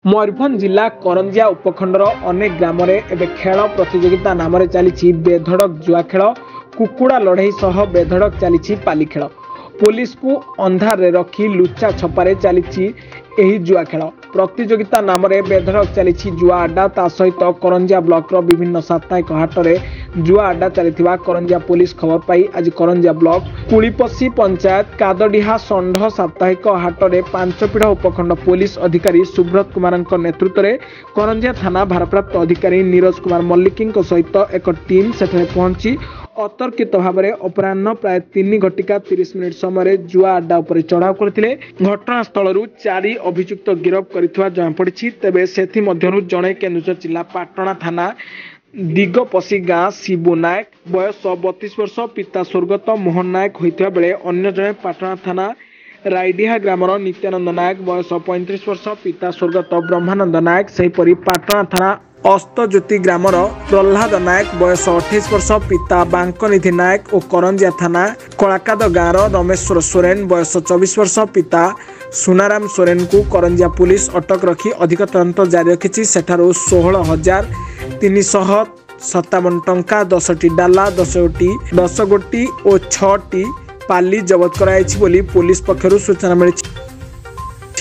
मयूरभंज जिला करंजिया उपखंडर अनेक ग्राम एवं खेल प्रतियोगिता नाम चली बेधड़क जुआ खेल कुकुड़ा लड़ई सह बेधड़क चली पाली खेल। पुलिस को अंधार रखी लुचा छपारे चली जुआ खेल प्रतियोगिता नाम बेधड़क चली जुआ अड्डा ता सहित करंजिया ब्लॉक विभिन्न साप्ताहिक हाट में जुआ अड्डा चली करंजिया पुलिस खबर पाई आज करंजिया ब्लॉक कुलीपसी पंचायत कादडीहा षंढ साप्ताहिक हाट में पांचपीढ़ उपखंड पुलिस अधिकारी सुब्रत कुमार नेतृत्व में करंजिया थाना भारप्राप्त अधिकारी नीरज कुमार मल्लिक सहित एक टीम सेठारे पहुंची अतर्कित भाव में अपराह्न प्राय 3:30 समय जुआ अड्डा उपर चढ़ाऊ करते घटनास्थल 4 अभियुक्त गिरफ कर जमापड़ी। तेबे से मध्यरु जड़े केन्दुझर जिला पाटणा थाना दिगपसी गाँ शिबू नायक बयस 32 वर्ष पिता स्वर्गत मोहन नायक होता बेले अन्य जड़े पाटणा थाना रायडीहा ग्रामर नित्यानंद नायक बयस 35 वर्ष पिता स्वर्गत ब्रह्मानंद नायक सेहीपरि पाटणा थाना अस्तज्योति ग्रामर प्रह्लाद नायक बयस 28 वर्ष पिता बांकनिधि नायक और करंजिया थाना कलाकाद गाँव रमेश्वर सोरेन बयस 24 वर्ष पिता सुनाराम सोरेन को करंजिया पुलिस अटक रखी अधिक तदंत जारी रखी। सेठारु 16,357 टंका 10टी डाला 10 गोटी और 6टी पाली जबत कराई पुलिस पक्षरु सूचना मिली।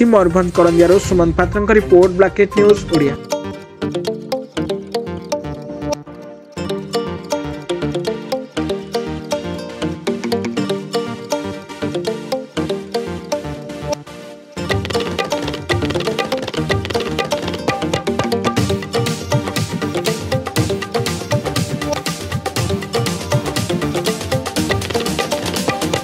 मयूरभंज करंजिया सुमन पात्र रिपोर्ट ब्लैकेट न्यूज ओडिया।